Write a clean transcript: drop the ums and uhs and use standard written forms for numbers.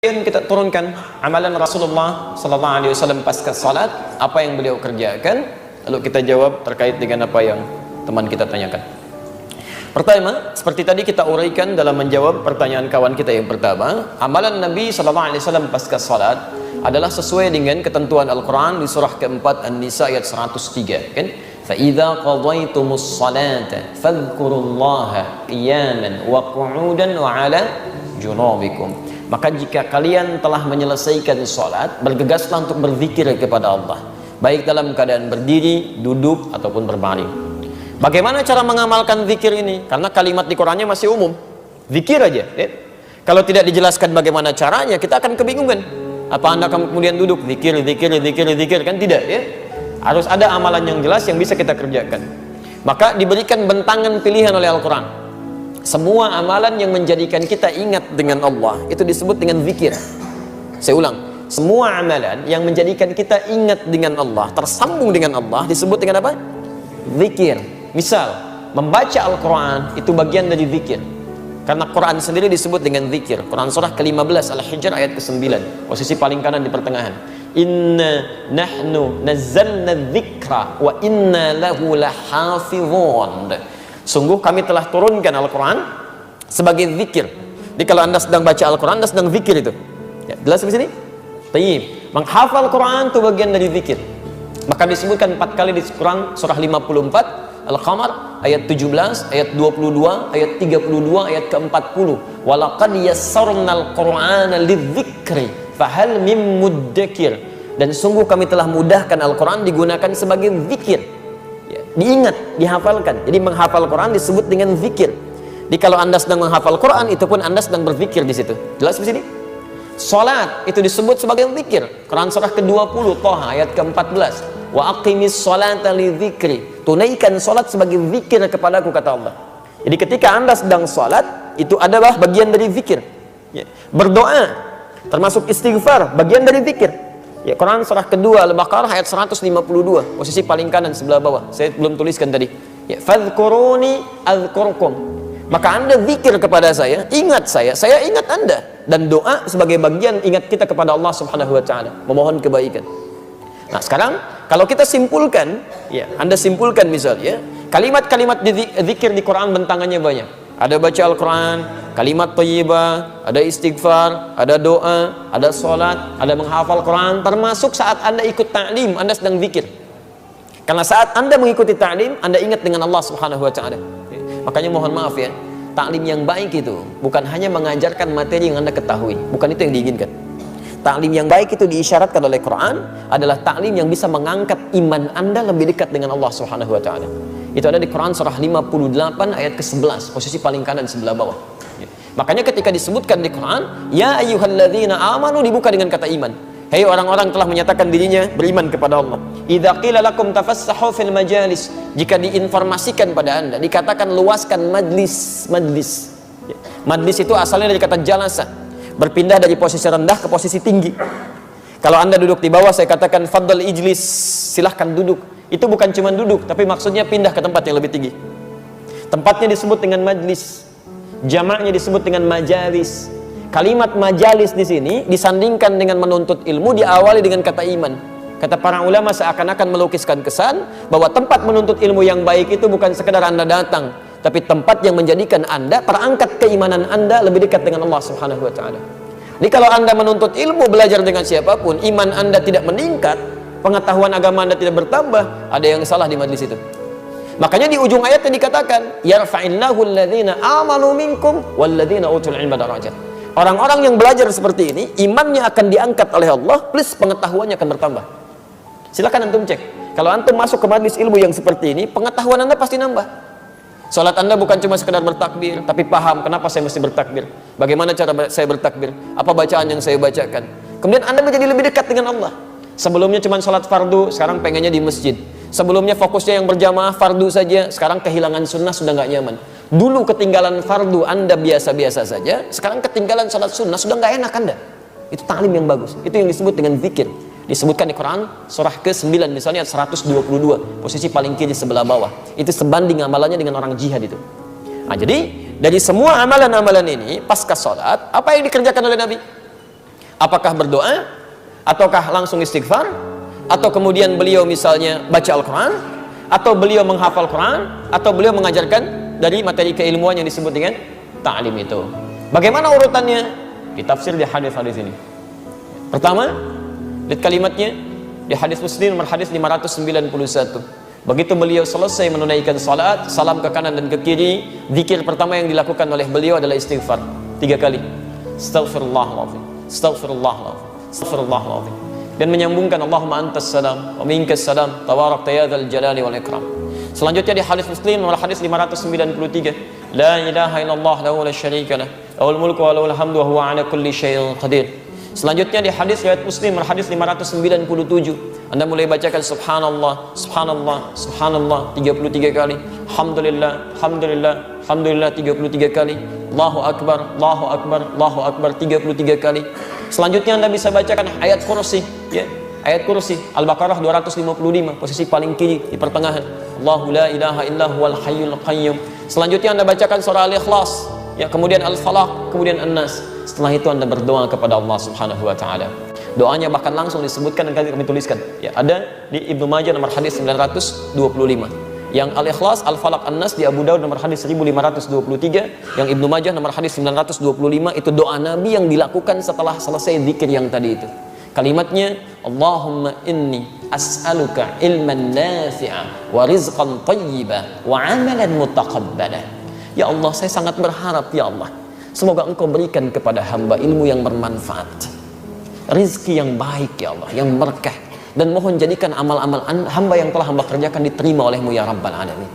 Kemudian kita turunkan amalan Rasulullah sallallahu alaihi wasallam pasca salat, apa yang beliau kerjakan, lalu kita jawab terkait dengan apa yang teman kita tanyakan. Pertama, seperti tadi kita uraikan dalam menjawab pertanyaan kawan kita yang pertama, amalan Nabi sallallahu alaihi wasallam pasca salat adalah sesuai dengan ketentuan Al-Qur'an di surah keempat An-Nisa ayat 103, kan? Fa idza qadaytumus salata fadhkurullaha qiyaman wa qu'udan wa 'ala junubikum. Maka jika kalian telah menyelesaikan sholat, bergegaslah untuk berzikir kepada Allah, baik dalam keadaan berdiri, duduk, ataupun berbaring. Bagaimana cara mengamalkan zikir ini? Karena kalimat di Qur'annya masih umum, zikir aja, ya? Kalau tidak dijelaskan bagaimana caranya, kita akan kebingungan. Apa Anda kemudian duduk, zikir, kan tidak, ya? Harus ada amalan yang jelas yang bisa kita kerjakan. Maka diberikan bentangan pilihan oleh Al-Quran. Semua amalan yang menjadikan kita ingat dengan Allah itu disebut dengan zikir. Saya ulang, semua amalan yang menjadikan kita ingat dengan Allah, tersambung dengan Allah, disebut dengan apa? Zikir. Misal, membaca Al-Quran itu bagian dari zikir. Karena Quran sendiri disebut dengan zikir. Quran surah ke-15 Al-Hijr ayat ke-9, posisi paling kanan di pertengahan. Inna nahnu nazzalna dzikra wa inna lahu lahafizun. Sungguh kami telah turunkan Al-Quran sebagai zikir. Jadi kalau Anda sedang baca Al-Quran, Anda sedang zikir itu. Ya, jelas di sini? Tayyib. Menghafal Quran itu bagian dari zikir. Maka disebutkan 4 kali di Quran surah 54 Al-Qamar ayat 17, ayat 22, ayat 32, ayat ke-40. Walaqad yassarnal Qur'ana lidzikri fahal mim muddakir. Dan sungguh kami telah mudahkan Al-Quran digunakan sebagai zikir. Diingat, dihafalkan. Jadi menghafal Quran disebut dengan zikir. Jadi kalau Anda sedang menghafal Quran, itu pun Anda sedang berzikir di situ. Jelas di sini? Salat itu disebut sebagai zikir. Quran surah ke-20 Thaha ayat ke-14. Wa aqimis salata li dzikri. Tunaikan salat sebagai zikir kepadaku, kata Allah. Jadi ketika Anda sedang salat, itu adalah bagian dari zikir. Ya. Berdoa termasuk istighfar, bagian dari zikir. Ya, Quran surah kedua Al-Baqarah ayat 152, posisi paling kanan sebelah bawah. Saya belum tuliskan tadi. Ya, fadhkuruni adzkurkum. Maka Anda zikir kepada saya ingat Anda. Dan doa sebagai bagian ingat kita kepada Allah Subhanahu wa taala, memohon kebaikan. Nah, sekarang kalau kita simpulkan, ya, Anda simpulkan misalnya, kalimat-kalimat zikir di Quran bentangannya banyak. Ada baca Al-Quran, kalimat thayyibah, ada istighfar, ada doa, ada sholat, ada menghafal Quran, termasuk saat Anda ikut ta'lim, Anda sedang zikir. Karena saat Anda mengikuti ta'lim, Anda ingat dengan Allah Subhanahu wa ta'ala. Makanya mohon maaf ya, ta'lim yang baik itu bukan hanya mengajarkan materi yang Anda ketahui, bukan itu yang diinginkan. Ta'lim yang baik itu diisyaratkan oleh Quran adalah ta'lim yang bisa mengangkat iman Anda lebih dekat dengan Allah Subhanahu wa ta'ala. Itu ada di Quran surah 58 ayat ke-11, posisi paling kanan sebelah bawah. Ya. Makanya ketika disebutkan di Quran, ya ayyuhalladzina amanu, dibuka dengan kata iman. Hei orang-orang telah menyatakan dirinya beriman kepada Allah. Idza qila lakum tafassahu fil majalis, jika diinformasikan pada Anda, dikatakan luaskan majlis. Ya. Majlis itu asalnya dari kata jalasa, berpindah dari posisi rendah ke posisi tinggi. Kalau Anda duduk di bawah, saya katakan fadhal ijlis, silahkan duduk. Itu bukan cuma duduk, tapi maksudnya pindah ke tempat yang lebih tinggi. Tempatnya disebut dengan majlis, jamaknya disebut dengan majalis. Kalimat majalis di sini disandingkan dengan menuntut ilmu, diawali dengan kata iman. Kata para ulama seakan-akan melukiskan kesan bahwa tempat menuntut ilmu yang baik itu bukan sekedar Anda datang, tapi tempat yang menjadikan Anda, perangkat keimanan Anda lebih dekat dengan Allah Subhanahu wa taala. Jadi kalau Anda menuntut ilmu, belajar dengan siapapun, iman Anda tidak meningkat, pengetahuan agama Anda tidak bertambah, ada yang salah di majlis itu. Makanya di ujung ayatnya dikatakan, yarfa'illahu alladhina amanu minkum walladhina utul ilma darajat. Orang-orang yang belajar seperti ini, imannya akan diangkat oleh Allah, plus pengetahuannya akan bertambah. Silakan antum cek. Kalau antum masuk ke majlis ilmu yang seperti ini, pengetahuan Anda pasti nambah. Salat Anda bukan cuma sekedar bertakbir, tapi paham kenapa saya mesti bertakbir, bagaimana cara saya bertakbir, apa bacaan yang saya bacakan. Kemudian Anda menjadi lebih dekat dengan Allah. Sebelumnya cuma salat fardu, sekarang pengennya di masjid. Sebelumnya fokusnya yang berjamaah fardu saja, sekarang kehilangan sunnah, sudah nggak nyaman. Dulu ketinggalan fardu Anda biasa-biasa saja, sekarang ketinggalan salat sunnah, sudah nggak enak Anda. Itu ta'lim yang bagus. Itu yang disebut dengan zikir. Disebutkan di Quran surah ke-9 misalnya 122, posisi paling kiri sebelah bawah. Itu sebanding amalannya dengan orang jihad itu. Nah, jadi dari semua amalan-amalan ini pasca sholat, apa yang dikerjakan oleh Nabi? Apakah berdoa, ataukah langsung istighfar, atau kemudian beliau misalnya baca Al-Quran, atau beliau menghafal Quran, atau beliau mengajarkan dari materi keilmuan yang disebut dengan ta'lim itu. Bagaimana urutannya? Ditafsir di hadis-hadis ini. Pertama, lihat kalimatnya di hadis Muslim nomor hadis 591. Begitu beliau selesai menunaikan salat, salam ke kanan dan ke kiri, zikir pertama yang dilakukan oleh beliau adalah istighfar 3 kali. Astaghfirullahaladzim, astaghfirullahaladzim, astaghfirullahaladzim. Dan menyambungkan Allahumma antas salam wa minkas salam tabarakta ya dzal jalali wal ikram. Selanjutnya di hadis Muslim nomor hadis 593, la ilaha illallah lahu la syarika lah, lahul mulku wa lahul hamdu wa huwa ala kulli syai'in qadir. Selanjutnya di hadis riwayat Muslim nomor hadis 597, Anda mulai bacakan subhanallah, subhanallah, subhanallah 33 kali, alhamdulillah, alhamdulillah, alhamdulillah 33 kali, Allahu akbar, Allahu akbar, Allahu akbar 33 kali. Selanjutnya Anda bisa bacakan ayat kursi, ya. Ayat kursi Al-Baqarah 255, posisi paling kiri di pertengahan. Allahu la ilaha illa huwal hayyul qayyum. Selanjutnya Anda bacakan surah Al-Ikhlas, ya, kemudian Al-Falaq, kemudian An-Nas. Setelah itu Anda berdoa kepada Allah Subhanahu wa taala. Doanya bahkan langsung disebutkan dan kami tuliskan. Ya, ada di Ibnu Majah nomor hadis 925. Yang Al-Ikhlas, Al-Falaq, An-Nas di Abu Daud nomor hadis 1523, yang Ibnu Majah nomor hadis 925 itu doa Nabi yang dilakukan setelah selesai zikir yang tadi itu. Kalimatnya, Allahumma inni as'aluka ilman nafi'a wa rizqan tayyiba wa amalan mutaqabbala. Ya Allah, saya sangat berharap ya Allah, semoga Engkau berikan kepada hamba ilmu yang bermanfaat, rizki yang baik ya Allah, yang berkah, dan mohon jadikan amal-amal hamba yang telah hamba kerjakan diterima olehmu ya Rabbal Alamin.